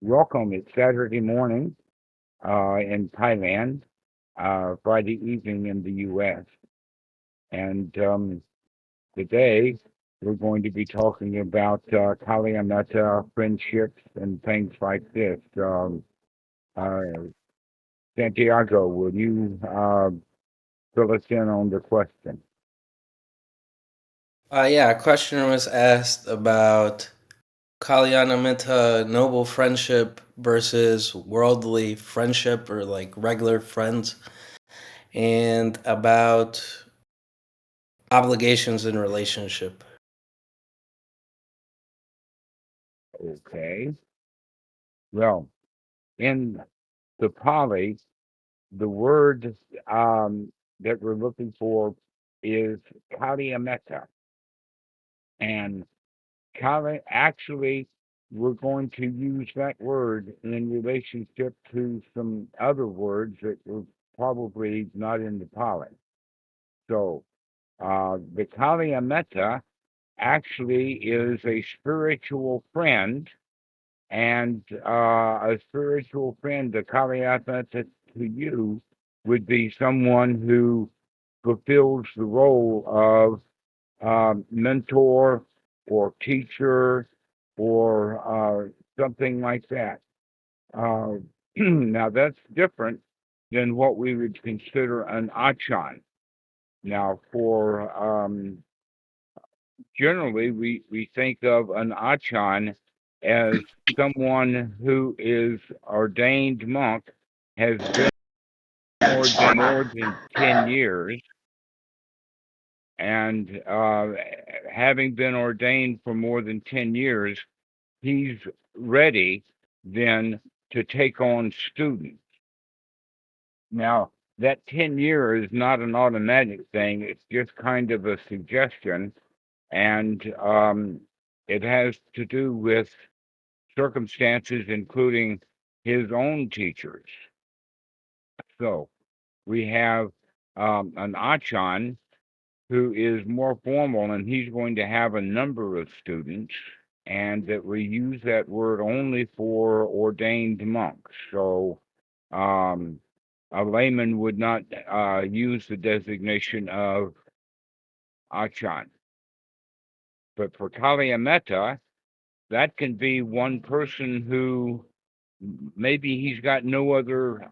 Welcome. It's Saturday morning in Thailand, Friday evening in the US. And today we're going to be talking about Kalyameta friendships and things like this. Uh, Santiago, will you fill us in on the question? Yeah, a question was asked about Kalyanamitta noble friendship versus worldly friendship or like regular friends, and about obligations in relationship. Okay. Well, in the Pali, the word that we're looking for is Kalyameta. And actually, we're going to use that word in relationship to some other words that were probably not in the Pali. So, the Kalyameta actually is a spiritual friend, and a spiritual friend, the Kalyameta to you, would be someone who fulfills the role of mentor or teacher or something like that. Uh, now that's different than what we would consider an achan. Now, for generally, we think of an achan as someone who is ordained monk, has been ordained more than 10 years, and having been ordained for more than 10 years, he's ready then to take on students. Now, that 10 year is not an automatic thing, it's just kind of a suggestion, and it has to do with circumstances, including his own teachers. So we have an achan who is more formal, and he's going to have a number of students, and that we use that word only for ordained monks. So um, a layman would not use the designation of achan. But for Kalyameta, that can be one person who maybe he's got no other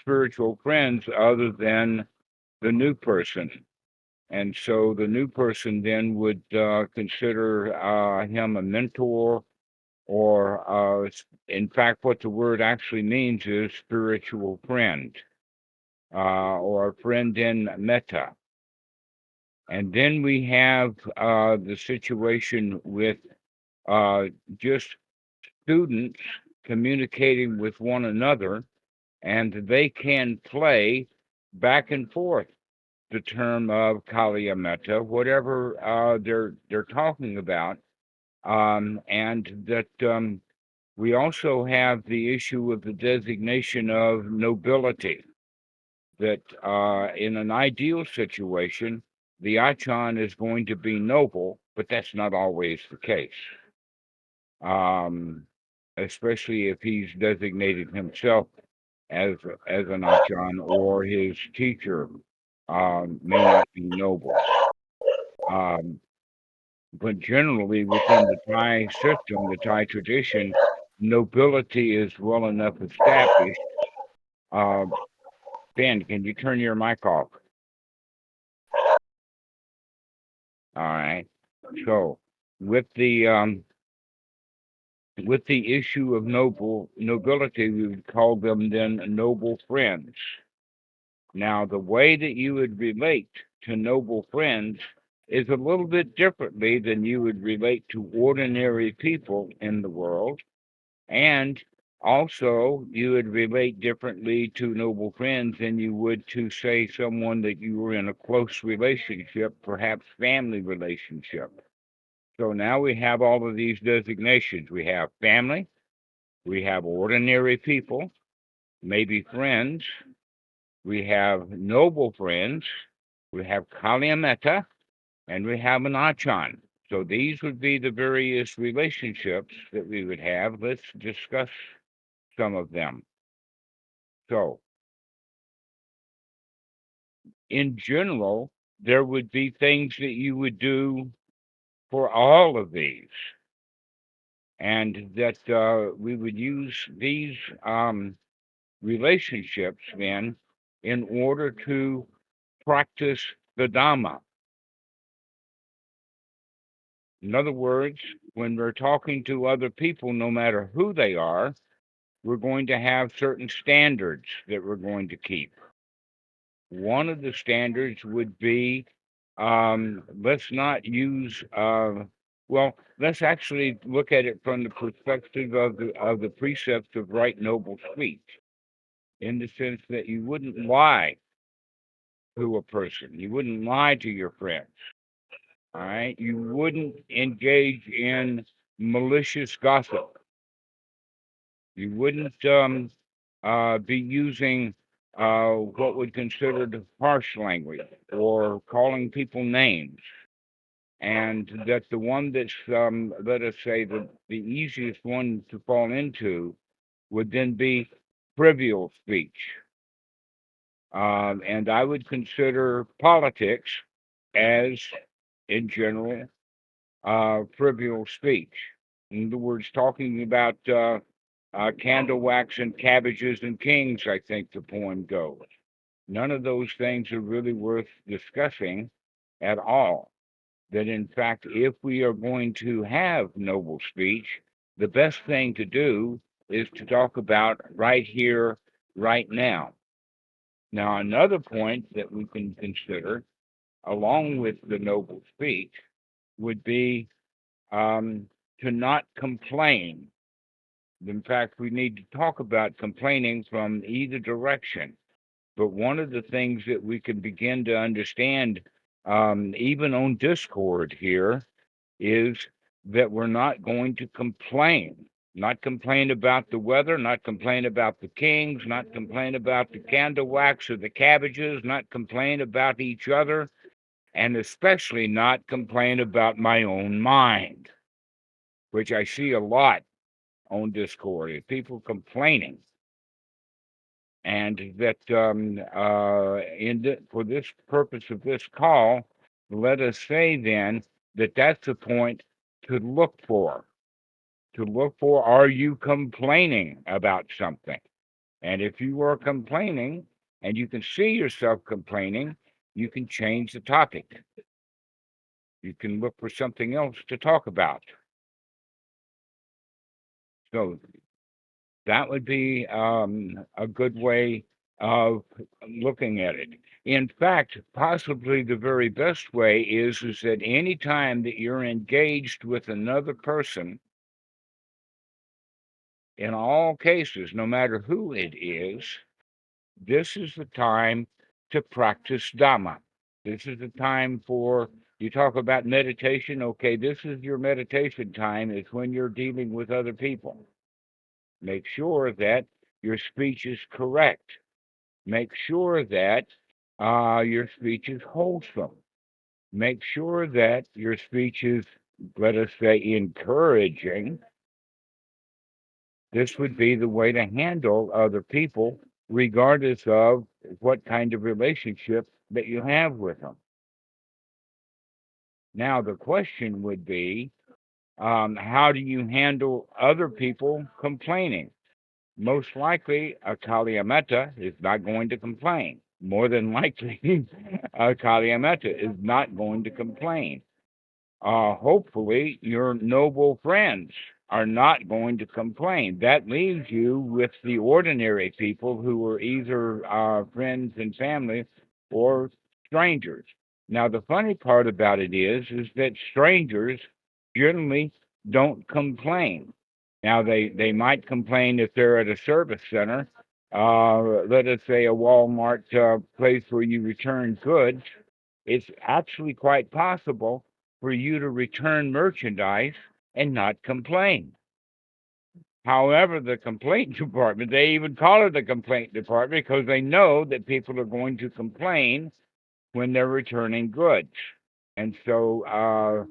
spiritual friends other than the new person. And so the new person then would consider him a mentor, or in fact, what the word actually means is spiritual friend, or a friend in metta. And then we have the situation with just students communicating with one another, and they can play back and forth the term of Kaliya Metta, whatever they're talking about, and that we also have the issue of the designation of nobility. That in an ideal situation, the Achan is going to be noble, but that's not always the case. Um, Especially if he's designated himself as an Achan, or his teacher may not be noble. Um, but generally, within the Thai system, the Thai tradition, nobility is well enough established. Uh, Ben, can you turn your mic off? All right. So, with the issue of nobility, we would call them then noble friends. Now, the way that you would relate to noble friends is a little bit differently than you would relate to ordinary people in the world. And also, you would relate differently to noble friends than you would to, say, someone that you were in a close relationship, perhaps family relationship. So now we have all of these designations. We have family, we have ordinary people, maybe friends, we have noble friends, we have Kalyameta, and we have an Achan. So these would be the various relationships that we would have. Let's discuss some of them. So, in general, there would be things that you would do for all of these, and that we would use these relationships then in order to practice the Dhamma. In other words, when we're talking to other people, no matter who they are, we're going to have certain standards that we're going to keep. One of the standards would be let's not use, well, let's actually look at it from the perspective of the precepts of right noble speech, in the sense that you wouldn't lie to a person, you wouldn't lie to your friends, all right? You wouldn't engage in malicious gossip. You wouldn't be using what would considered harsh language or calling people names. And that the one that's, let us say, the easiest one to fall into would then be trivial speech. And I would consider politics as, in general, trivial speech. In other words, talking about candle wax and cabbages and kings, I think the poem goes. None of those things are really worth discussing at all. That in fact, if we are going to have noble speech, the best thing to do is to talk about right here, right now. Now, another point that we can consider, along with the noble speech, would be to not complain. In fact, we need to talk about complaining from either direction. But one of the things that we can begin to understand, even on Discord here, is that we're not going to complain. Not complain about the weather, not complain about the kings, not complain about the candle wax or the cabbages, not complain about each other, and especially not complain about my own mind, which I see a lot on Discord, is people complaining. And that for this purpose of this call, let us say then that that's the point to look for. To look for, are you complaining about something? And if you are complaining and you can see yourself complaining, you can change the topic. You can look for something else to talk about. So that would be a good way of looking at it. In fact, possibly the very best way is that any time that you're engaged with another person, in all cases, no matter who it is, this is the time to practice Dhamma. This is the time for, you talk about meditation, okay, this is your meditation time, is when you're dealing with other people. Make sure that your speech is correct. Make sure that your speech is wholesome. Make sure that your speech is, let us say, encouraging. This would be the way to handle other people, regardless of what kind of relationship that you have with them. Now, the question would be, how do you handle other people complaining? Most likely, a Kalyametta is not going to complain. More than likely, a Kalyametta is not going to complain. Hopefully, your noble friends are not going to complain. That leaves you with the ordinary people who are either friends and family or strangers. Now, the funny part about it is that strangers generally don't complain. Now, they might complain if they're at a service center, let us say a Walmart place where you return goods. It's actually quite possible for you to return merchandise and not complain. However, the complaint department, they even call it the complaint department because they know that people are going to complain when they're returning goods. And so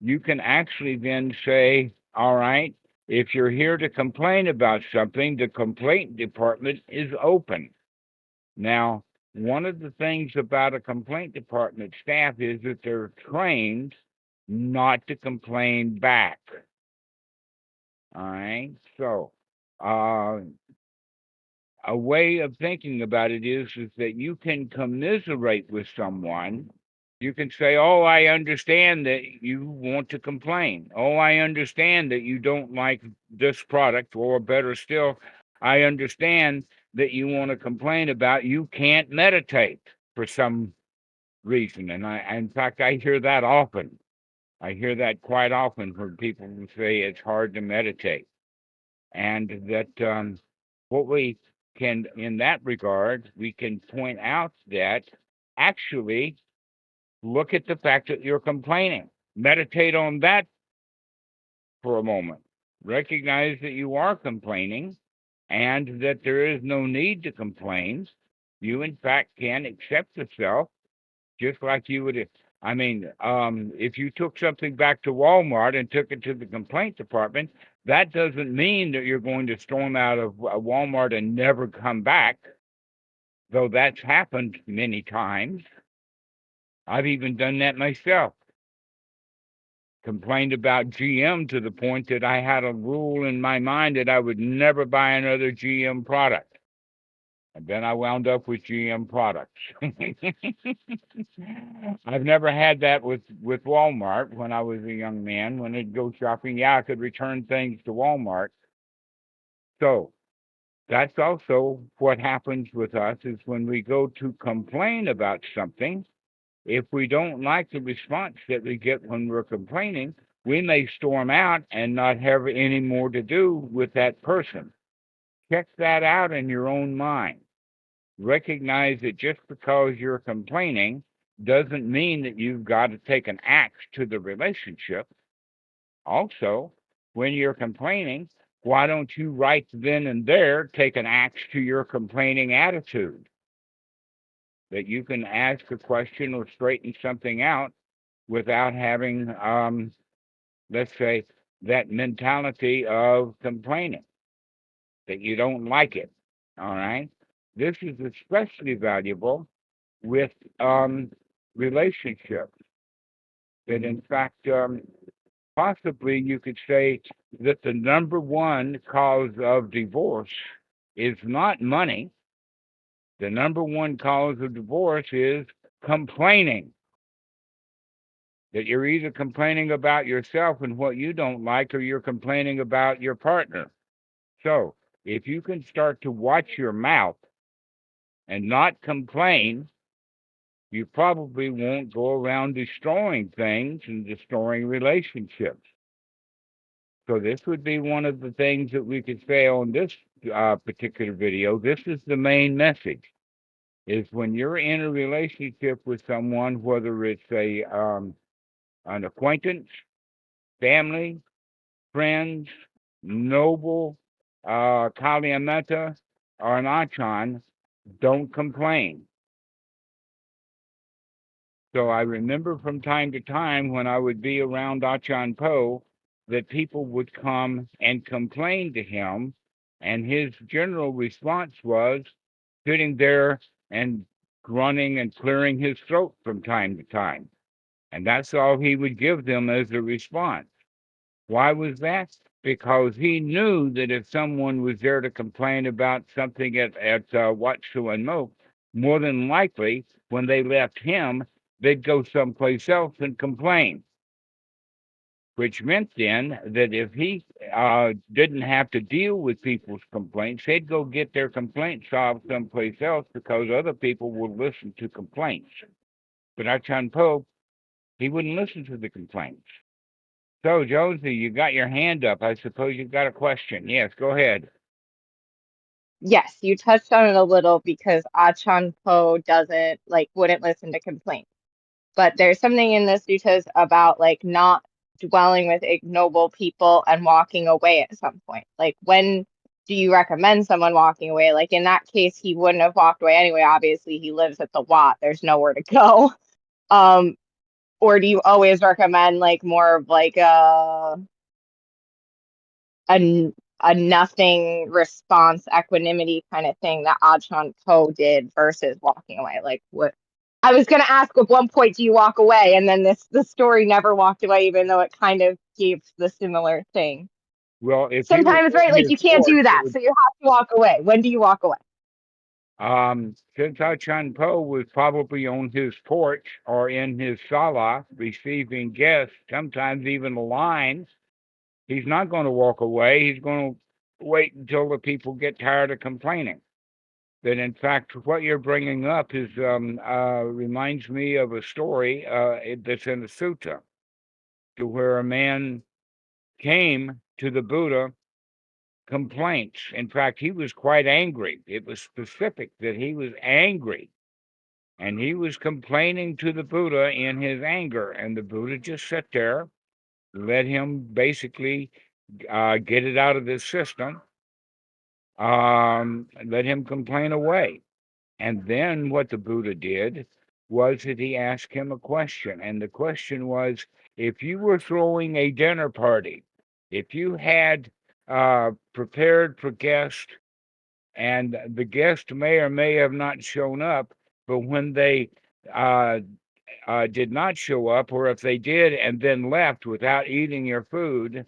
you can actually then say, all right, if you're here to complain about something, the complaint department is open. Now, one of the things about a complaint department staff is that they're trained not to complain back. All right. So, uh, a way of thinking about it is that you can commiserate with someone. You can say, "Oh, I understand that you want to complain. Oh, I understand that you don't like this product, or better still, I understand that you want to complain about you can't meditate for some reason." And in fact, I hear that often. I hear that quite often from people who say it's hard to meditate, and that what we can, in that regard, we can point out that actually look at the fact that you're complaining. Meditate on that for a moment. Recognize that you are complaining and that there is no need to complain. You, in fact, can accept yourself just like you would. I mean, if you took something back to Walmart and took it to the complaint department, that doesn't mean that you're going to storm out of Walmart and never come back, though that's happened many times. I've even done that myself. Complained about GM to the point that I had a rule in my mind that I would never buy another GM product. And then I wound up with GM products. I've never had that with Walmart when I was a young man. When I'd go shopping, yeah, I could return things to Walmart. So that's also what happens with us is when we go to complain about something, if we don't like the response that we get when we're complaining, we may storm out and not have any more to do with that person. Check that out in your own mind. Recognize that just because you're complaining doesn't mean that you've got to take an axe to the relationship. Also, when you're complaining, why don't you right then and there take an axe to your complaining attitude? That you can ask a question or straighten something out without having, let's say, that mentality of complaining, that you don't like it. All right. This is especially valuable with relationships. That in fact, possibly you could say that the number one cause of divorce is not money. The number one cause of divorce is complaining. That you're either complaining about yourself and what you don't like, or you're complaining about your partner. So if you can start to watch your mouth and not complain, you probably won't go around destroying things and destroying relationships. So this would be one of the things that we could say on this particular video. This is the main message: is when you're in a relationship with someone, whether it's an acquaintance, family, friends, noble, Kalyameta, or an Achan, don't complain. So I remember from time to time when I would be around Achan Po that people would come and complain to him, and his general response was sitting there and grunting and clearing his throat from time to time. And that's all he would give them as a response. Why was that? Because he knew that if someone was there to complain about something at Wat Suan Mo, more than likely, when they left him, they'd go someplace else and complain. Which meant then that if he didn't have to deal with people's complaints, he'd go get their complaints solved someplace else because other people would listen to complaints. But Achan Po, he wouldn't listen to the complaints. So, Josie, you got your hand up. I suppose you've got a question. Yes, go ahead. Yes, you touched on it a little because Achan Po doesn't wouldn't listen to complaints. But there's something in the suttas about not dwelling with ignoble people and walking away at some point. Like, when do you recommend someone walking away? Like, in that case, he wouldn't have walked away anyway. Obviously, he lives at the Wat. There's nowhere to go. Um, Or do you always recommend like more of like a nothing response equanimity kind of thing that Ajahn Ko did versus walking away? Like what I was gonna ask, at one point do you walk away? And then the story never walked away, even though it kind of gave the similar thing. Well, if he was Sometimes, on right, like his you can't porch, do that, so you have to walk away. When do you walk away? since Achan Po was probably on his porch or in his sala receiving guests, sometimes even a line, he's not going to walk away. He's going to wait until the people get tired of complaining. That in fact, what you're bringing up is reminds me of a story that's in the sutta, to where a man came to the Buddha complaints. In fact, he was quite angry. It was specific that he was angry. And he was complaining to the Buddha in his anger. And the Buddha just sat there, let him basically get it out of his system, let him complain away. And then what the Buddha did was that he asked him a question. And the question was, if you were throwing a dinner party, if you had prepared for guests, and the guest may or may have not shown up, but when they did not show up, or if they did and then left without eating your food,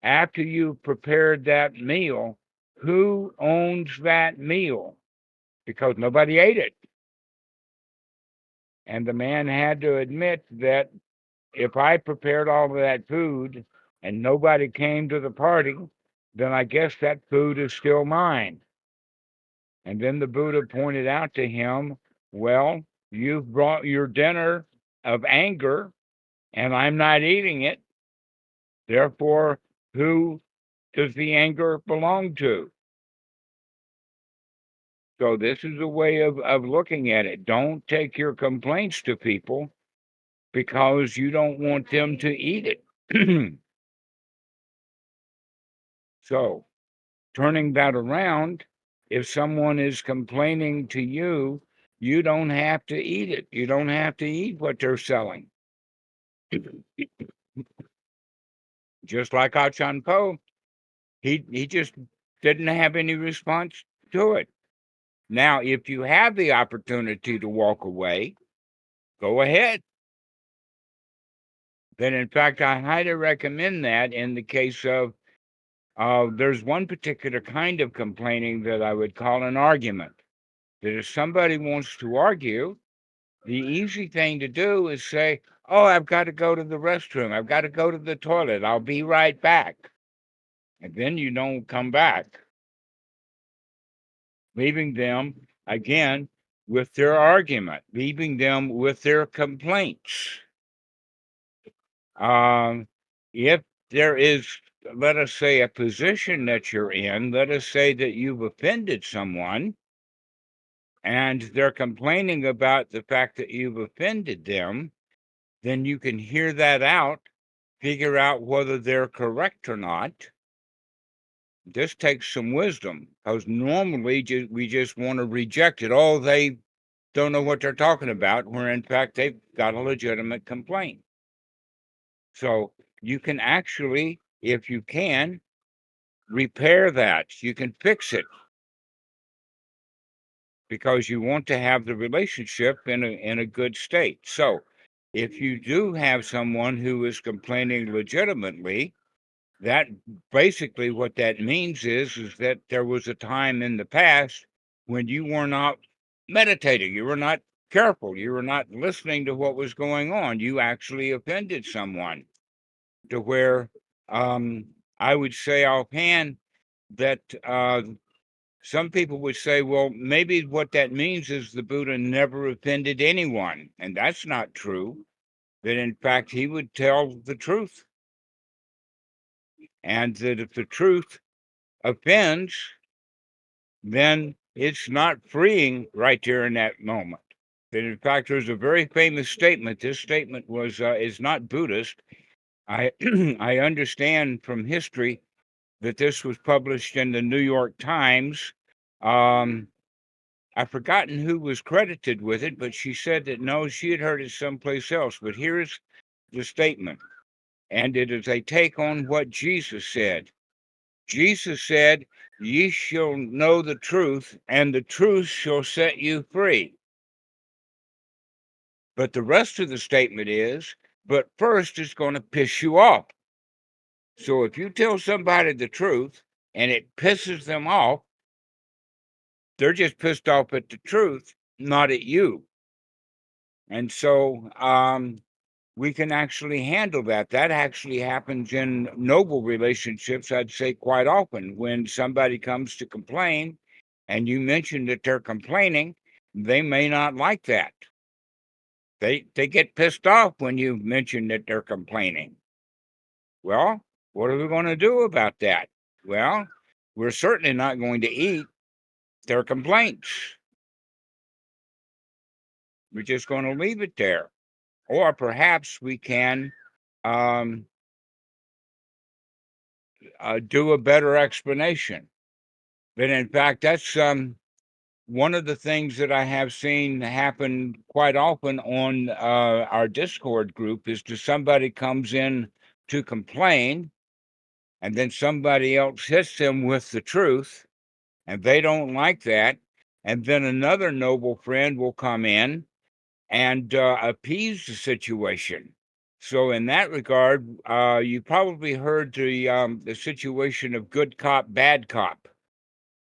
after you prepared that meal, who owns that meal? Because nobody ate it. And the man had to admit that if I prepared all of that food and nobody came to the party, then I guess that food is still mine. And then the Buddha pointed out to him, well, you've brought your dinner of anger and I'm not eating it. Therefore, who does the anger belong to? So this is a way of looking at it. Don't take your complaints to people because you don't want them to eat it. So turning that around, if someone is complaining to you, you don't have to eat it. You don't have to eat what they're selling. Just like Achan Po, he just didn't have any response to it. Now, if you have the opportunity to walk away, go ahead. Then, in fact, I highly recommend that in the case of there's one particular kind of complaining that I would call an argument. That if somebody wants to argue, the easy thing to do is say, oh, I've got to go to the restroom. I've got to go to the toilet. I'll be right back. And then you don't come back, leaving them again with their argument, leaving them with their complaints. If there is, let us say, a position that you're in, let us say that you've offended someone and they're complaining about the fact that you've offended them, then you can hear that out, figure out whether they're correct or not. This takes some wisdom because normally we just want to reject it. Oh, they don't know what they're talking about, where in fact they've got a legitimate complaint. So you can actually, if you can, repair that. You can fix it because you want to have the relationship in a good state. So if you do have someone who is complaining legitimately, that basically what that means is that there was a time in the past when you were not meditating, you were not careful, you were not listening to what was going on. You actually offended someone to where I would say offhand that some people would say, well, maybe what that means is the Buddha never offended anyone. And that's not true. That in fact, he would tell the truth. And that if the truth offends, then it's not freeing right there in that moment. That in fact, there's a very famous statement. This statement was is not Buddhist. I I understand from history that this was published in the New York Times. Um, I've forgotten who was credited with it, but she said that no, she had heard it someplace else. But here's the statement, and it is a take on what Jesus said. Jesus said, "Ye shall know the truth, and the truth shall set you free." But the rest of the statement is, but first it's going to piss you off. So if you tell somebody the truth and it pisses them off, they're just pissed off at the truth, not at you. And so we can actually handle that. That actually happens in noble relationships, I'd say, quite often. When somebody comes to complain and you mention that they're complaining, they may not like that. They get pissed off when you mention that they're complaining. Well, what are we going to do about that? Well, we're certainly not going to eat their complaints. We're just going to leave it there. Or perhaps we can do a better explanation. But in fact, that's one of the things that I have seen happen quite often on our Discord group is that somebody comes in to complain, and then somebody else hits them with the truth, and they don't like that. And then another noble friend will come in and appease the situation. So in that regard, you probably heard the situation of good cop, bad cop,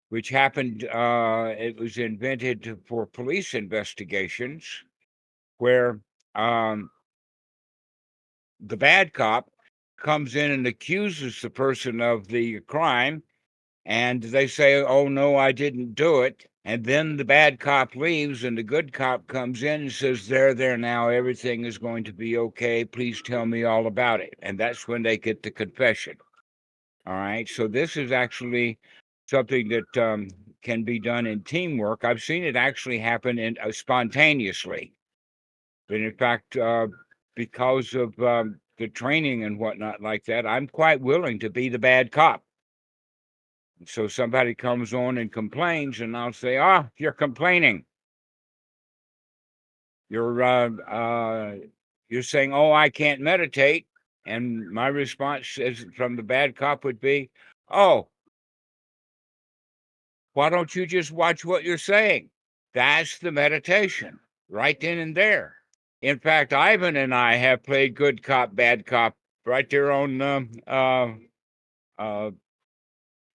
which happened. It was invented for police investigations, where the bad cop comes in and accuses the person of the crime, and they say, "Oh no, I didn't do it." And then the bad cop leaves, and the good cop comes in and says, there now, everything is going to be okay. Please tell me all about it." And that's when they get the confession. All right. So this is actually something that can be done in teamwork. I've seen it actually happen spontaneously. But in fact, because of the training and whatnot like that, I'm quite willing to be the bad cop. So somebody comes on and complains, and I'll say, you're complaining. You're saying, "Oh, I can't meditate." And my response from the bad cop would be, "Oh, why don't you just watch what you're saying?" That's the meditation right then and there. In fact, Ivan and I have played good cop, bad cop right there on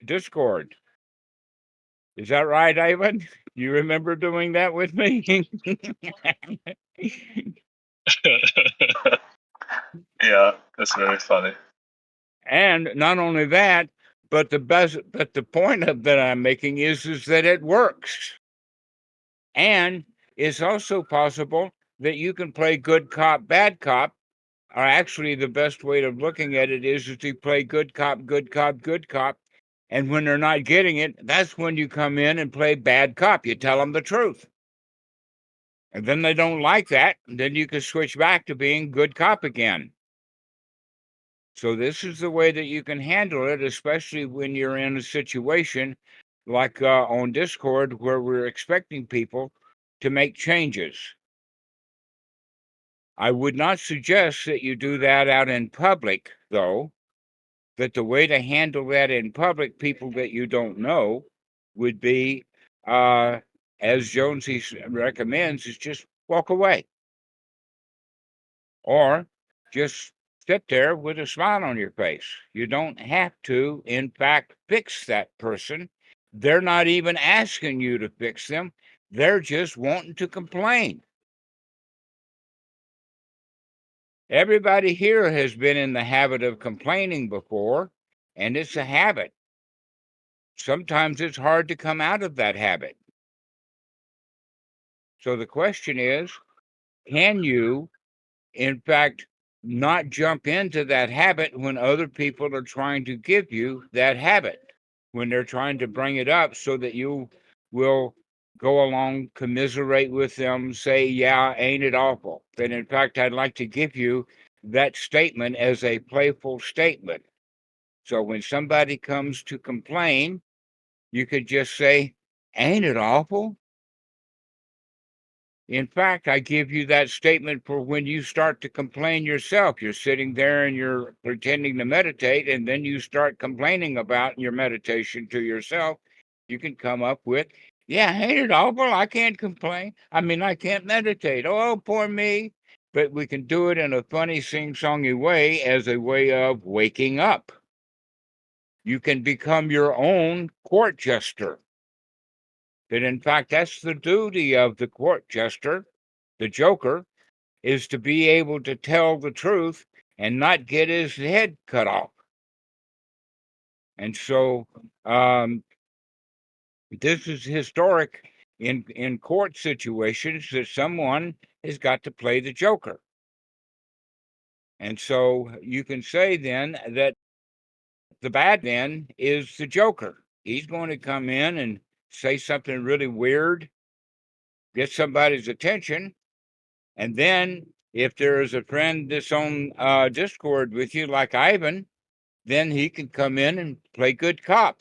Discord. Is that right, Ivan? You remember doing that with me? Yeah, that's very funny. And not only that, but the point that I'm making is that it works. And it's also possible that you can play good cop, bad cop. Or actually, the best way of looking at it is to play good cop, good cop, good cop. And when they're not getting it, that's when you come in and play bad cop. You tell them the truth. And then they don't like that. Then you can switch back to being good cop again. So this is the way that you can handle it, especially when you're in a situation like on Discord, where we're expecting people to make changes. I would not suggest that you do that out in public, though, that the way to handle that in public, people that you don't know, would be, as Jonesy recommends, is just walk away. Or just sit there with a smile on your face. You don't have to, in fact, fix that person. They're not even asking you to fix them. They're just wanting to complain. Everybody here has been in the habit of complaining before, and it's a habit. Sometimes it's hard to come out of that habit. So the question is, can you, in fact, not jump into that habit when other people are trying to give you that habit, when they're trying to bring it up so that you will go along, commiserate with them, say, "Yeah, ain't it awful?" But in fact, I'd like to give you that statement as a playful statement. So when somebody comes to complain, you could just say, "Ain't it awful?" In fact, I give you that statement for when you start to complain yourself. You're sitting there and you're pretending to meditate, and then you start complaining about your meditation to yourself. You can come up with, yeah, ain't it awful? I can't complain. I mean, I can't meditate. Oh, poor me. But we can do it in a funny, sing-songy way as a way of waking up. You can become your own court jester. That in fact, that's the duty of the court jester, the joker, is to be able to tell the truth and not get his head cut off. And so this is historic in court situations that someone has got to play the joker. And so you can say then that the bad then is the joker. He's going to come in and say something really weird, get somebody's attention, and then if there is a friend that's on Discord with you, like Ivan, then he can come in and play good cop.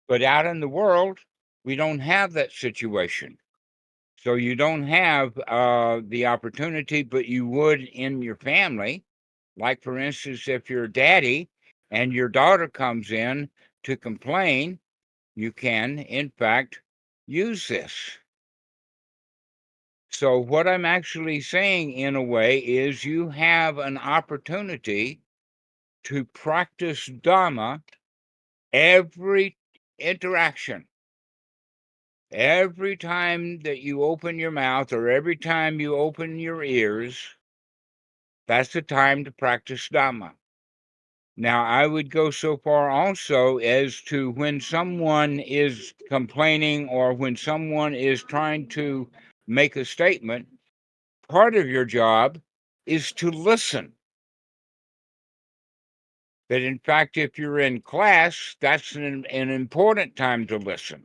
But out in the world, we don't have that situation. So you don't have the opportunity, but you would in your family. Like, for instance, if you're a daddy and your daughter comes in to complain, you can, in fact, use this. So what I'm actually saying in a way is you have an opportunity to practice Dhamma every interaction. Every time that you open your mouth or every time you open your ears, that's the time to practice Dhamma. Now, I would go so far also as to when someone is complaining or when someone is trying to make a statement, part of your job is to listen. That in fact, if you're in class, that's an important time to listen.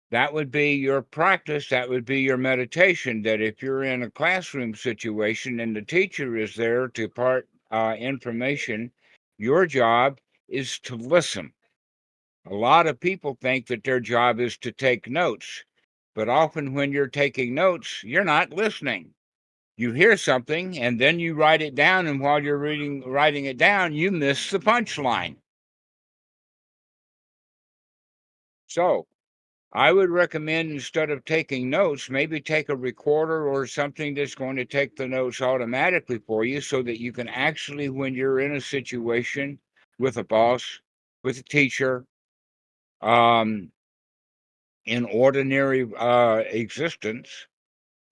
That would be your practice. That would be your meditation. That if you're in a classroom situation and the teacher is there to impart information, your job is to listen. A lot of people think that their job is to take notes, but often when you're taking notes, you're not listening. You hear something and then you write it down, and while you're writing it down, you miss the punchline. So I would recommend, instead of taking notes, maybe take a recorder or something that's going to take the notes automatically for you so that you can actually, when you're in a situation with a boss, with a teacher, in ordinary existence,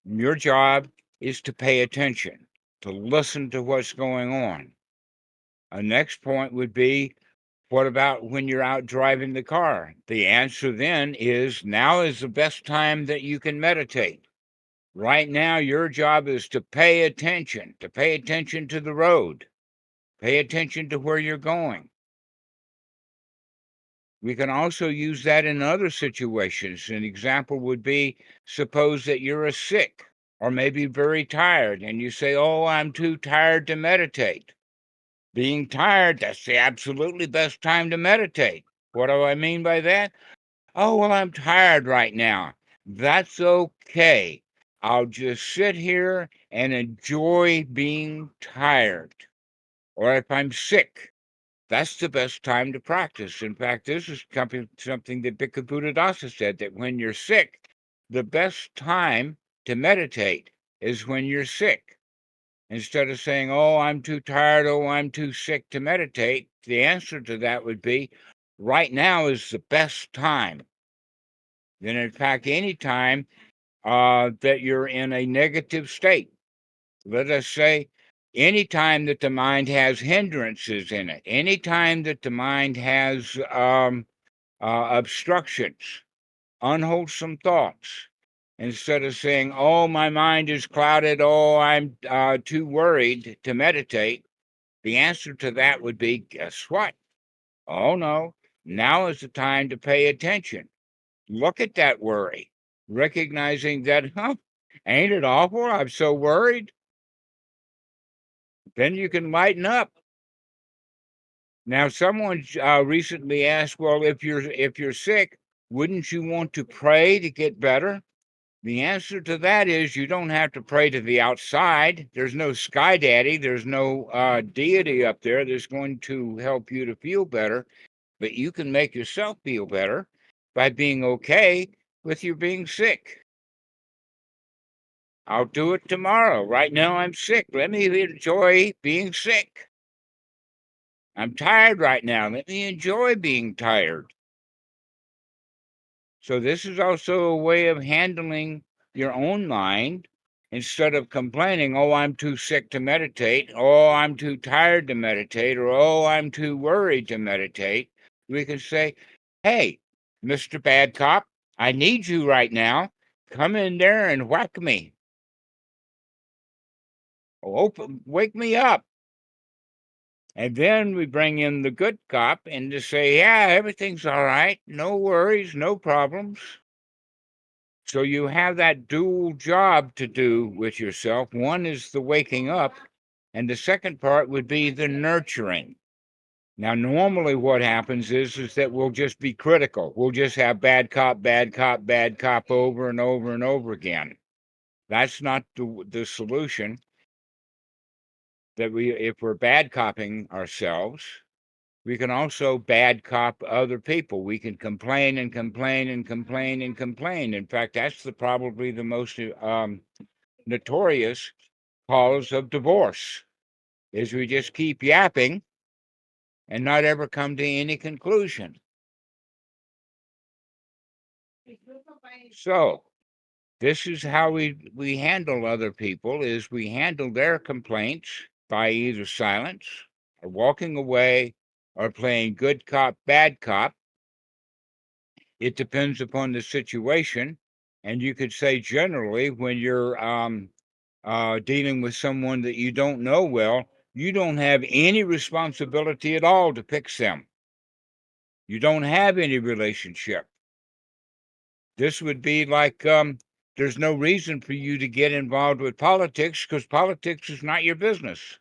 your job is to pay attention, to listen to what's going on. A next point would be, what about when you're out driving the car? The answer then is, now is the best time that you can meditate. Right now, your job is to pay attention to the road, pay attention to where you're going. We can also use that in other situations. An example would be, suppose that you're sick or maybe very tired, and you say, oh, I'm too tired to meditate. Being tired, that's the absolutely best time to meditate. What do I mean by that? Oh, well, I'm tired right now. That's okay. I'll just sit here and enjoy being tired. Or if I'm sick, that's the best time to practice. In fact, this is something that Buddhadasa said, that when you're sick, the best time to meditate is when you're sick. Instead of saying, oh, I'm too tired, oh, I'm too sick to meditate, the answer to that would be, right now is the best time. Then, in fact, any time that you're in a negative state, let us say, any time that the mind has hindrances in it, any time that the mind has obstructions, unwholesome thoughts, instead of saying, oh, my mind is clouded, oh, I'm too worried to meditate, the answer to that would be, guess what? Oh, no, now is the time to pay attention. Look at that worry, recognizing that, ain't it awful? I'm so worried. Then you can lighten up. Now, someone recently asked, well, if you're sick, Wouldn't you want to pray to get better? The answer to that is you don't have to pray to the outside. There's no sky daddy. There's no deity up there that's going to help you to feel better. But you can make yourself feel better by being okay with you being sick. I'll do it tomorrow. Right now I'm sick. Let me enjoy being sick. I'm tired right now. Let me enjoy being tired. So this is also a way of handling your own mind. Instead of complaining, oh, I'm too sick to meditate, oh, I'm too tired to meditate, or oh, I'm too worried to meditate, we can say, hey, Mr. Bad Cop, I need you right now. Come in there and whack me. Wake me up. And then we bring in the good cop and to say, yeah, everything's all right. No worries, no problems. So you have that dual job to do with yourself. One is the waking up, and the second part would be the nurturing. Now, normally what happens is that we'll just be critical. We'll just have bad cop, bad cop, bad cop over and over and over again. That's not the solution. That if we're bad copping ourselves, we can also bad cop other people. We can complain and complain and complain and complain. In fact, that's probably the most notorious cause of divorce, is we just keep yapping and not ever come to any conclusion. So this is how we handle other people, is we handle their complaints by either silence or walking away or playing good cop, bad cop. It depends upon the situation. And you could say generally when you're dealing with someone that you don't know well, you don't have any responsibility at all to fix them. You don't have any relationship. This would be like there's no reason for you to get involved with politics because politics is not your business.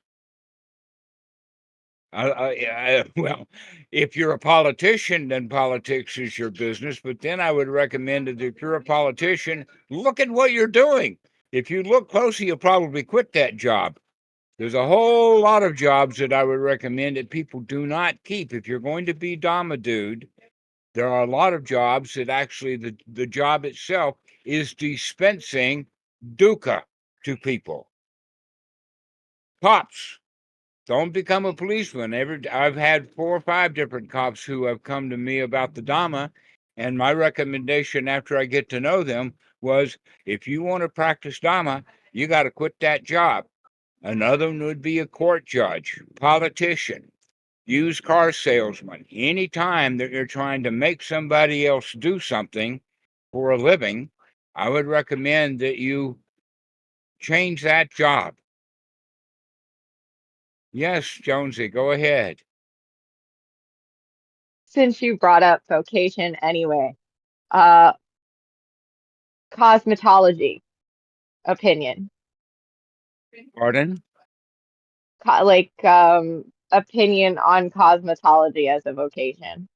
Well, if you're a politician, then politics is your business. But then I would recommend that if you're a politician, look at what you're doing. If you look closely, you'll probably quit that job. There's a whole lot of jobs that I would recommend that people do not keep. If you're going to be Dhamma dude, there are a lot of jobs that actually the job itself is dispensing dukkha to people. Cops, don't become a policeman. I've had 4 or 5 different cops who have come to me about the Dhamma, and my recommendation after I get to know them was, if you want to practice Dhamma, you got to quit that job. Another one would be a court judge, politician, used car salesman. Anytime that you're trying to make somebody else do something for a living, I would recommend that you change that job. Yes, Jonesy, go ahead. Since you brought up vocation anyway, cosmetology opinion. Pardon? Opinion on cosmetology as a vocation.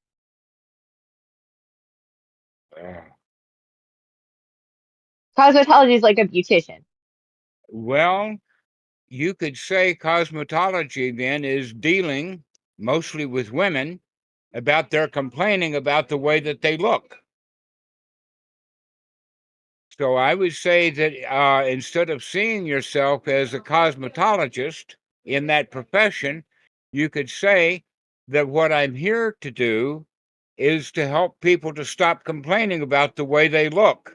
Cosmetology is like a beautician. Well, you could say cosmetology then is dealing mostly with women about their complaining about the way that they look. So I would say that instead of seeing yourself as a cosmetologist in that profession, you could say that what I'm here to do is to help people to stop complaining about the way they look.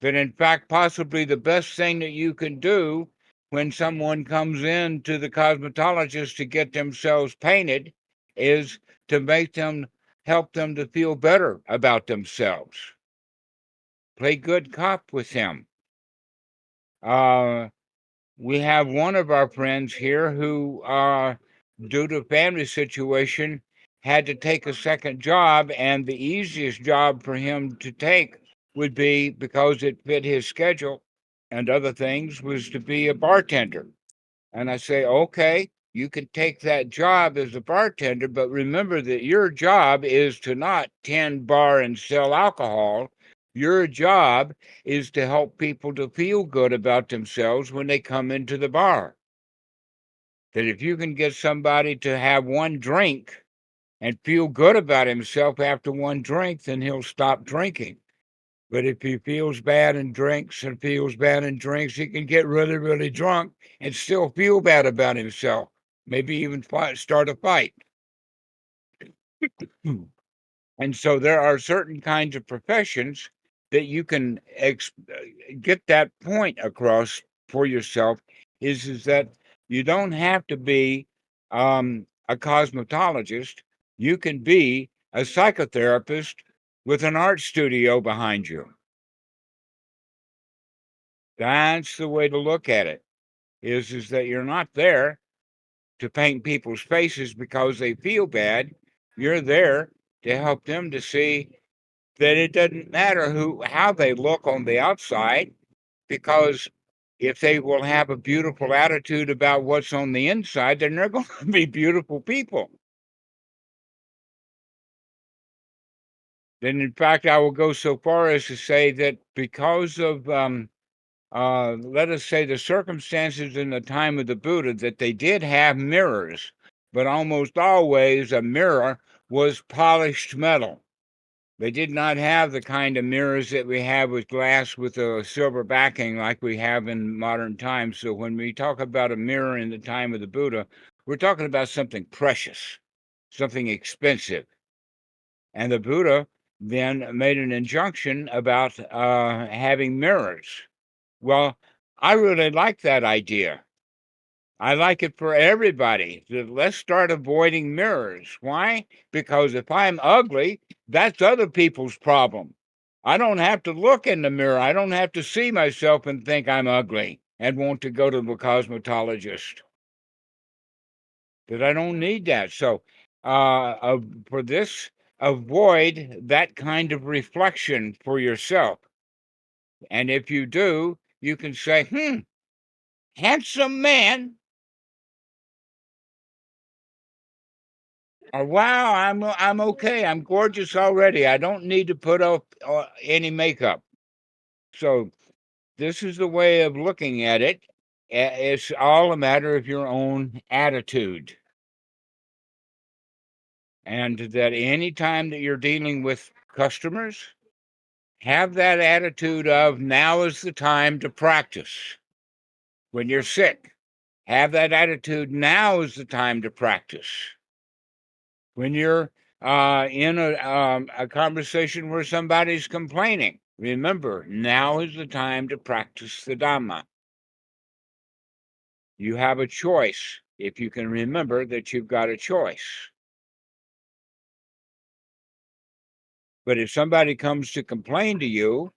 That in fact, possibly the best thing that you can do when someone comes in to the cosmetologist to get themselves painted is to help them to feel better about themselves. Play good cop with them. We have one of our friends here who, due to family situation, had to take a second job, and the easiest job for him to take would be, because it fit his schedule and other things, was to be a bartender. And I say, okay, You can take that job as a bartender, but remember that your job is to not tend bar and sell alcohol. Your job is to help people to feel good about themselves when they come into the bar. That if you can get somebody to have one drink and feel good about himself after one drink, then he'll stop drinking. But if he feels bad and drinks and feels bad and drinks, he can get really, really drunk and still feel bad about himself. Maybe even start a fight. And so there are certain kinds of professions that you can get that point across for yourself is that you don't have to be a cosmetologist. You can be a psychotherapist with an art studio behind you. That's the way to look at it, is that you're not there to paint people's faces because they feel bad. You're there to help them to see that it doesn't matter how they look on the outside, because if they will have a beautiful attitude about what's on the inside, then they're going to be beautiful people. Then, in fact, I will go so far as to say that because of let us say the circumstances in the time of the Buddha, that they did have mirrors, but almost always a mirror was polished metal. They did not have the kind of mirrors that we have with glass with a silver backing like we have in modern times. So when we talk about a mirror in the time of the Buddha, we're talking about something precious, something expensive. And the Buddha then made an injunction about having mirrors. Well, I really like that idea. I like it for everybody. Let's start avoiding mirrors. Why? Because if I'm ugly, that's other people's problem. I don't have to look in the mirror. I don't have to see myself and think I'm ugly and want to go to the cosmetologist. That I don't need that. So, for this, avoid that kind of reflection for yourself. And if you do, you can say, handsome man. Or, wow, I'm okay. I'm gorgeous already. I don't need to put up any makeup. So this is the way of looking at it. It's all a matter of your own attitude. And that any time that you're dealing with customers, have that attitude of now is the time to practice. When you're sick, have that attitude now is the time to practice. When you're in a conversation where somebody's complaining, remember, now is the time to practice the Dhamma. You have a choice if you can remember that you've got a choice. But if somebody comes to complain to you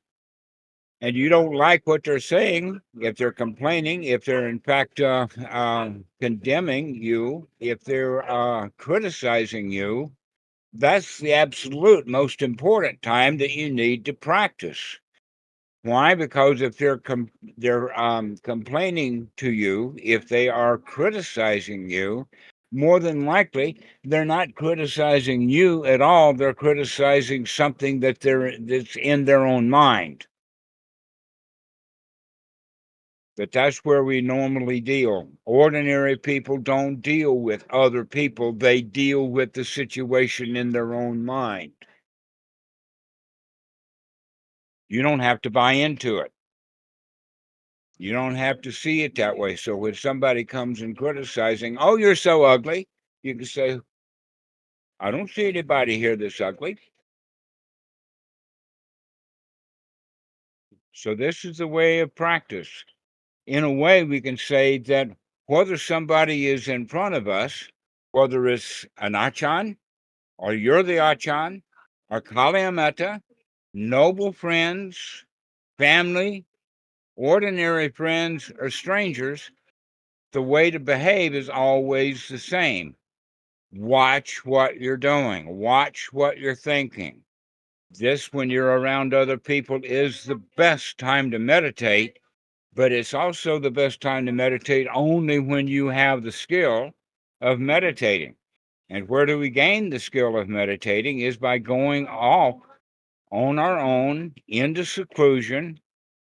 and you don't like what they're saying, if they're complaining, if they're in fact condemning you, if they're criticizing you, that's the absolute most important time that you need to practice. Why? Because if they're complaining to you, if they are criticizing you, more than likely they're not criticizing you at all. They're criticizing something that's in their own mind. But that's where we normally deal. Ordinary people don't deal with other people. They deal with the situation in their own mind. You don't have to buy into it. You don't have to see it that way. So when somebody comes and criticizing, oh, you're so ugly, you can say, I don't see anybody here that's ugly. So this is the way of practice. In a way, we can say that whether somebody is in front of us, whether it's an Achan, or you're the Achan, or Kalyametta, noble friends, family, ordinary friends, or strangers, the way to behave is always the same. Watch what you're doing. Watch what you're thinking. This, when you're around other people, is the best time to meditate, but it's also the best time to meditate only when you have the skill of meditating. And where do we gain the skill of meditating is by going off on our own into seclusion,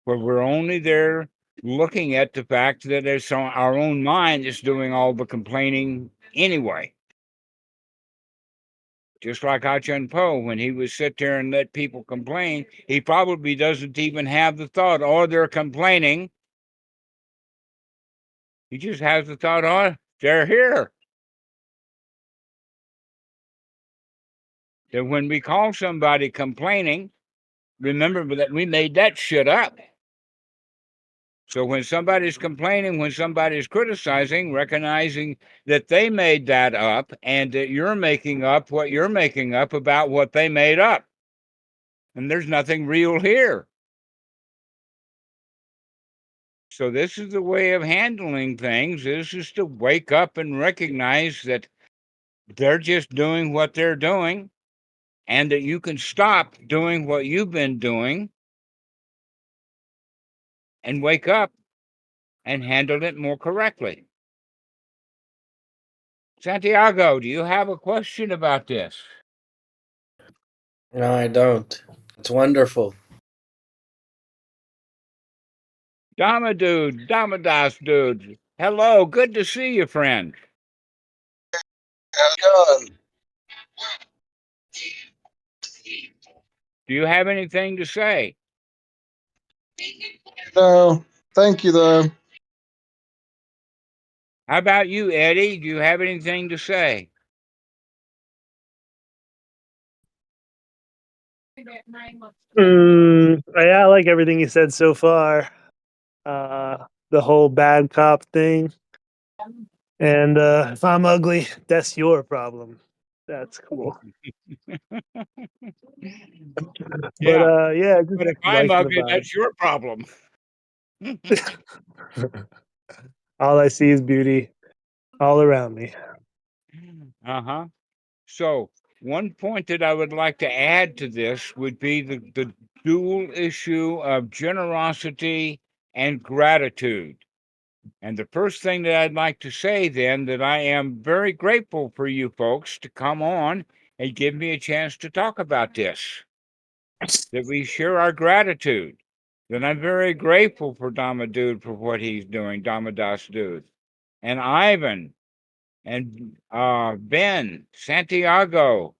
where we're only there looking at the fact that it's our own mind is doing all the complaining anyway. Just like Achan Po, when he would sit there and let people complain, he probably doesn't even have the thought, oh, they're complaining. He just has the thought, oh, they're here. That when we call somebody complaining, remember that we made that shit up. So when somebody's complaining, when somebody's criticizing, recognizing that they made that up and that you're making up what you're making up about what they made up. And there's nothing real here. So this is the way of handling things, is just to wake up and recognize that they're just doing what they're doing and that you can stop doing what you've been doing and wake up and handle it more correctly. Santiago, do you have a question about this? No, I don't. It's wonderful. Dhamma dude, Dhammadas dude. Hello, good to see you, friend. How's it going? Do you have anything to say? No, thank you though. How about you, Eddie? Do you have anything to say? I like everything you said so far. The whole bad cop thing. And if I'm ugly, that's your problem. That's cool. Yeah, But yeah, just but if I'm liking the ugly, vibe. that's your problem. All I see is beauty all around me. Uh-huh. So one point that I would like to add to this would be the dual issue of generosity and gratitude. And the first thing that I'd like to say then, that I am very grateful for you folks to come on and give me a chance to talk about this, that we share our gratitude. That I'm very grateful for Dhamma Dude for what he's doing, Dhammadas Dude, and Ivan, and Ben, Santiago,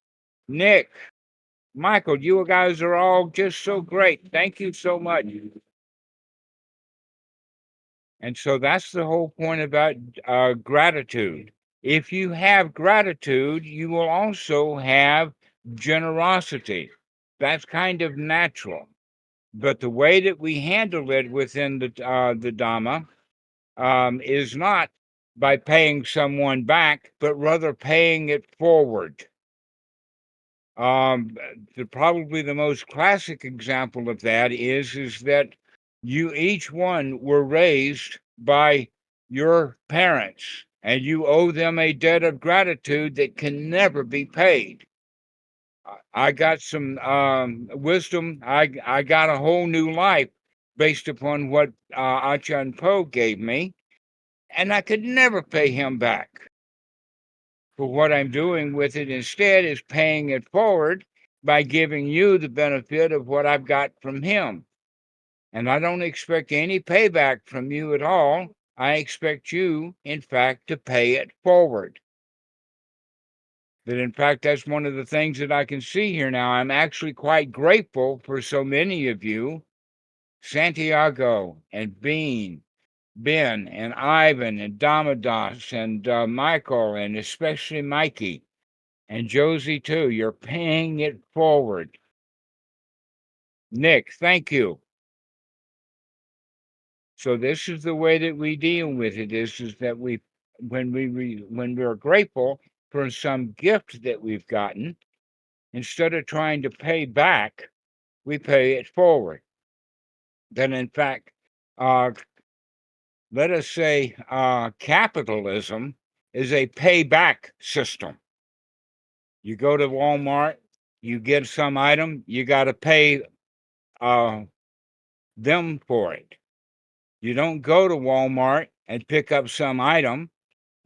Nick, Michael. You guys are all just so great. Thank you so much. And so that's the whole point about gratitude. If you have gratitude, you will also have generosity. That's kind of natural. But the way that we handle it within the Dhamma is not by paying someone back, but rather paying it forward. Probably the most classic example of that is that you each one were raised by your parents, and you owe them a debt of gratitude that can never be paid. I got some wisdom. I got a whole new life based upon what Achan Po gave me, and I could never pay him back. For what I'm doing with it instead is paying it forward by giving you the benefit of what I've got from him. And I don't expect any payback from you at all. I expect you, in fact, to pay it forward. That, in fact, that's one of the things that I can see here now. I'm actually quite grateful for so many of you, Santiago and Ben and Ivan and Damadas and Michael, and especially Mikey. And Josie, too, you're paying it forward. Nick, thank you. So this is the way that we deal with it, is that when we're grateful for some gift that we've gotten, instead of trying to pay back, we pay it forward. Then, in fact, let us say capitalism is a payback system. You go to Walmart, you get some item, you got to pay them for it. You don't go to Walmart and pick up some item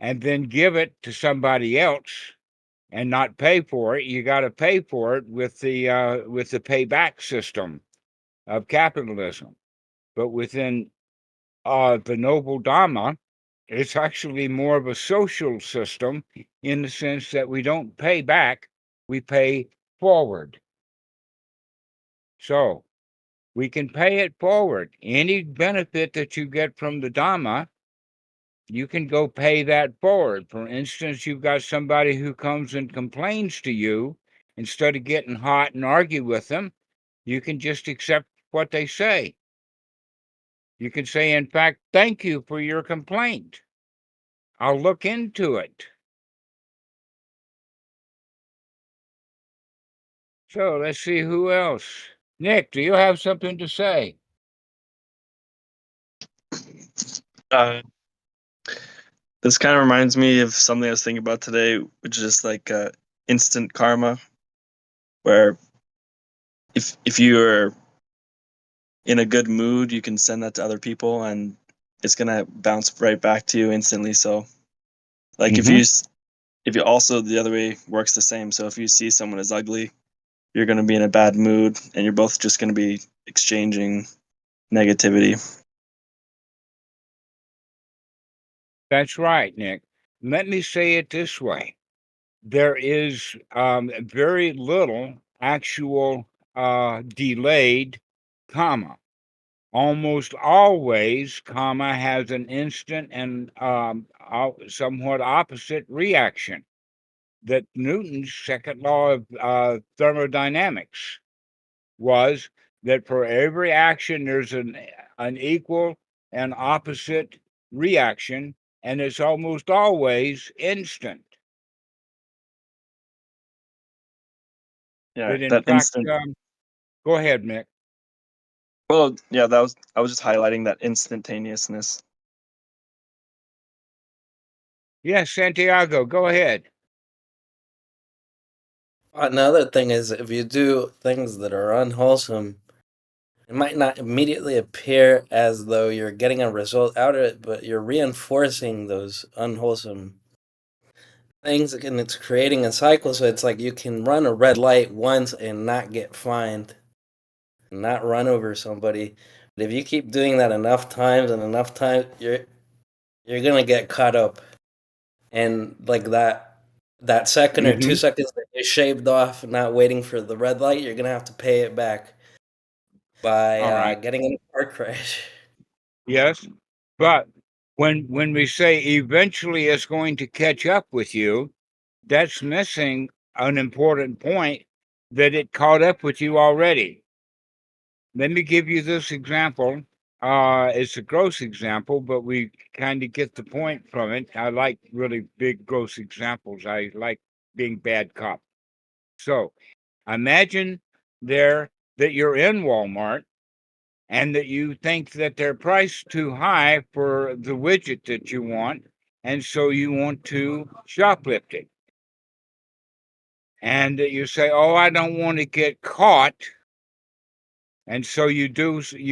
and then give it to somebody else and not pay for it. You got to pay for it with the payback system of capitalism. But within the noble Dhamma, it's actually more of a social system in the sense that we don't pay back, we pay forward. So we can pay it forward. Any benefit that you get from the Dhamma, you can go pay that forward. For instance, you've got somebody who comes and complains to you. Instead of getting hot and argue with them, you can just accept what they say. You can say, in fact, thank you for your complaint. I'll look into it. So let's see who else. Nick, do you have something to say? This kind of reminds me of something I was thinking about today, which is just like instant karma, where if you're in a good mood, you can send that to other people, and it's gonna bounce right back to you instantly. So, like if you also the other way works the same. So if you see someone as ugly, you're gonna be in a bad mood, and you're both just gonna be exchanging negativity. That's right, Nick. Let me say it this way. There is very little actual delayed comma. Almost always, comma has an instant and somewhat opposite reaction. That Newton's second law of thermodynamics was that for every action, there's an equal and opposite reaction, and it's almost always instant. Yeah, That in that fact, instant. go ahead, Mick. Well, yeah, I was just highlighting that instantaneousness. Yes, Santiago, go ahead. Another thing is, if you do things that are unwholesome, it might not immediately appear as though you're getting a result out of it, but you're reinforcing those unwholesome things, and it's creating a cycle. So it's like you can run a red light once and not get fined, and not run over somebody. But if you keep doing that enough times and enough times, you're gonna get caught up. And like that second or 2 seconds that you shaved off, not waiting for the red light, you're gonna have to pay it back by All right. getting in a car crash. Yes, but when we say eventually it's going to catch up with you, that's missing an important point, that it caught up with you already. Let me give you this example. It's a gross example, but we kind of get the point from it. I like really big, gross examples. I like being bad cop. So imagine there that you're in Walmart and that you think that they're priced too high for the widget that you want, and so you want to shoplift it. And you say, "Oh, I don't want to get caught." And so you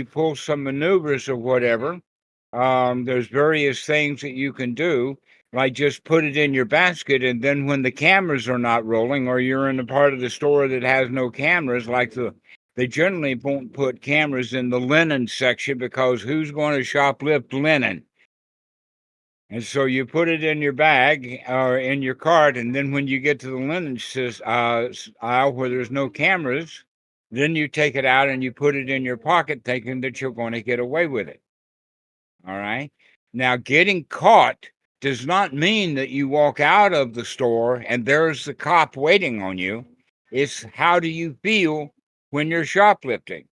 pull some maneuvers or whatever. There's various things that you can do, like just put it in your basket, and then when the cameras are not rolling, or you're in a part of the store that has no cameras, they generally won't put cameras in the linen section, because who's going to shoplift linen? And so you put it in your bag or in your cart, and then when you get to the linen aisle where there's no cameras, then you take it out and you put it in your pocket, thinking that you're going to get away with it. All right. Now, getting caught does not mean that you walk out of the store and there's the cop waiting on you. It's how do you feel when you're shoplifting?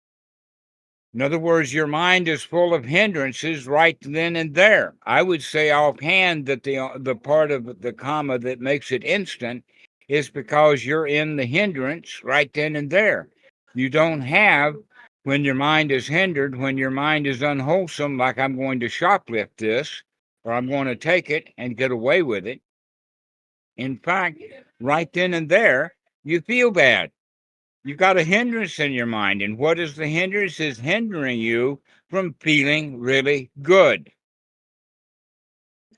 In other words, your mind is full of hindrances right then and there. I would say offhand that the part of the comma that makes it instant is because you're in the hindrance right then and there. You don't have, when your mind is hindered, when your mind is unwholesome, like I'm going to shoplift this, or I'm going to take it and get away with it. In fact, right then and there, you feel bad. You've got a hindrance in your mind. And what is the hindrance? Is hindering you from feeling really good.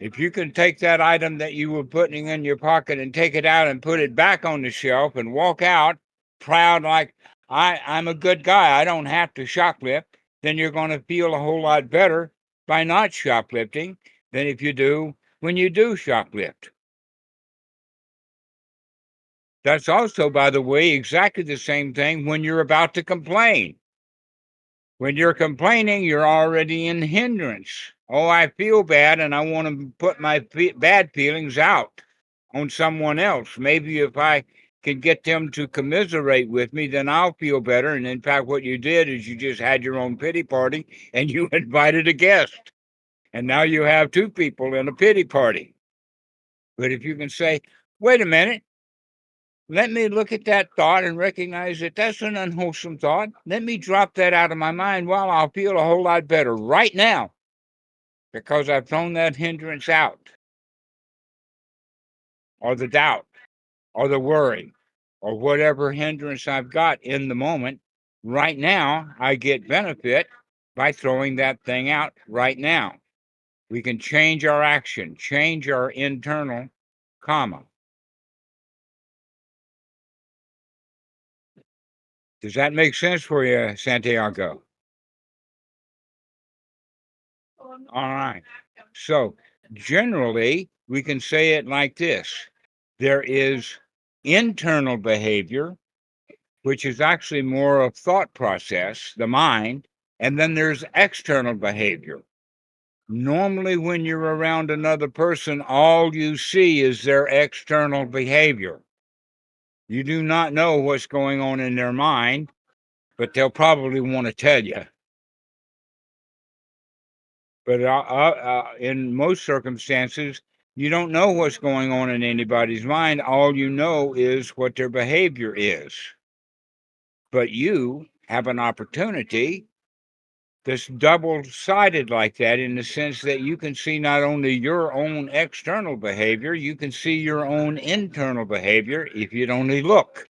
If you can take that item that you were putting in your pocket and take it out and put it back on the shelf and walk out proud, like I'm a good guy, I don't have to shoplift, then you're going to feel a whole lot better by not shoplifting than if you do when you do shoplift. That's also, by the way, exactly the same thing when you're about to complain. When you're complaining, you're already in hindrance. Oh, I feel bad and I want to put my bad feelings out on someone else. Maybe if I can get them to commiserate with me, then I'll feel better. And in fact, what you did is you just had your own pity party and you invited a guest. And now you have two people in a pity party. But if you can say, wait a minute, let me look at that thought and recognize that that's an unwholesome thought. Let me drop that out of my mind. Well, I'll feel a whole lot better right now because I've thrown that hindrance out, or the doubt, or the worry, or whatever hindrance I've got in the moment. Right now, I get benefit by throwing that thing out right now. We can change our action, change our internal karma. Does that make sense for you, Santiago? All right. So generally, we can say it like this. There is internal behavior, which is actually more of thought process, the mind, and then there's external behavior. Normally, when you're around another person, all you see is their external behavior. You do not know what's going on in their mind, but they'll probably want to tell you. But in most circumstances, you don't know what's going on in anybody's mind. All you know is what their behavior is. But you have an opportunity that's double-sided like that, in the sense that you can see not only your own external behavior, you can see your own internal behavior if you'd only look.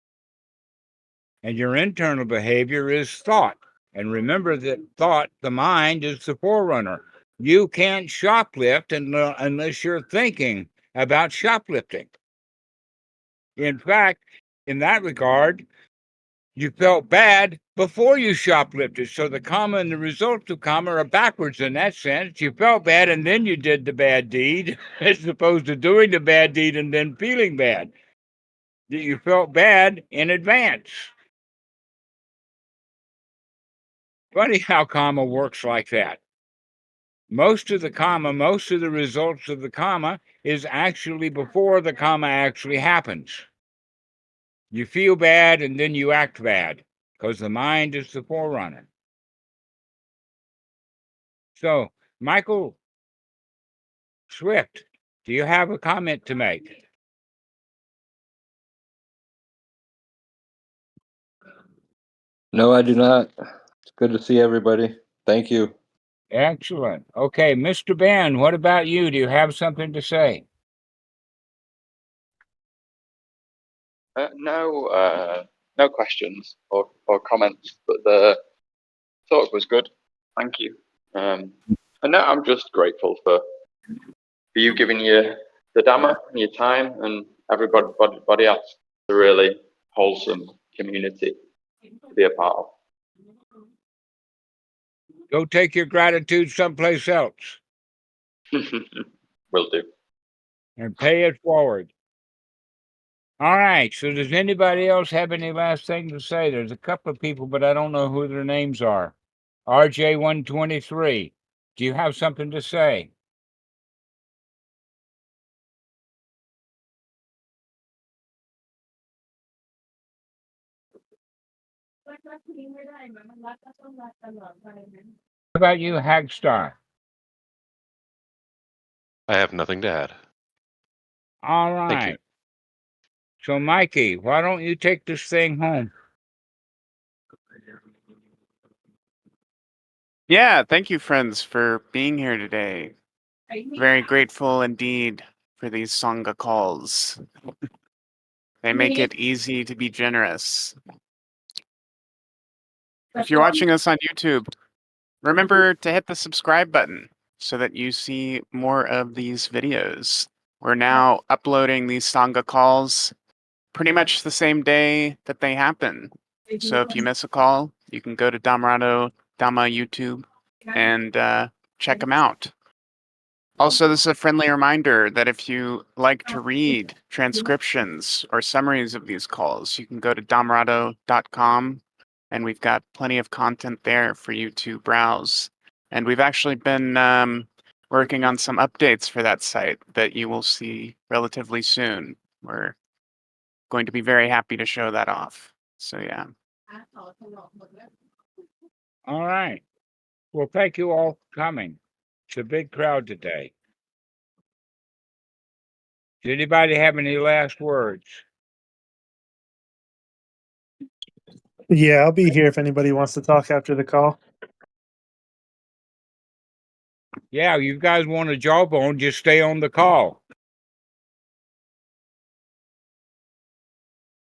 And your internal behavior is thought. And remember that thought, the mind, is the forerunner. You can't shoplift unless you're thinking about shoplifting. In fact, in that regard, you felt bad before you shoplifted. So the karma and the results of karma are backwards in that sense. You felt bad and then you did the bad deed, as opposed to doing the bad deed and then feeling bad. You felt bad in advance. Funny how karma works like that. Most of the karma, most of the results of the karma is actually before the karma actually happens. You feel bad and then you act bad because the mind is the forerunner. So, Michael Swift, do you have a comment to make? No, I do not. It's good to see everybody. Thank you. Excellent. Okay, Mr. Ben, what about you? Do you have something to say? No questions or comments, but the talk was good. Thank you. And now I'm just grateful for you giving the Dhamma and your time, and everybody else. A really wholesome community to be a part of. Go take your gratitude someplace else. Will do. And pay it forward. All right. So does anybody else have any last thing to say? There's a couple of people, but I don't know who their names are. RJ123. Do you have something to say? How about you, Hagstar? I have nothing to add. All Thank you. right. So, Mikey, why don't you take this thing home? Yeah, thank you, friends, for being here today. Very grateful indeed for these Sangha calls. They make it easy to be generous. If you're watching us on YouTube, remember to hit the subscribe button so that you see more of these videos. We're now uploading these Sangha calls pretty much the same day that they happen. So if you miss a call, you can go to Dhammarato Dhamma YouTube and check them out. Also, this is a friendly reminder that if you like to read transcriptions or summaries of these calls, you can go to dhammarato.com, and we've got plenty of content there for you to browse. And we've actually been working on some updates for that site that you will see relatively soon. We're going to be very happy to show that off. So yeah. All right. Well, thank you all for coming. It's a big crowd today. Does anybody have any last words? Yeah, I'll be here if anybody wants to talk after the call. Yeah, you guys want a jawbone, just stay on the call.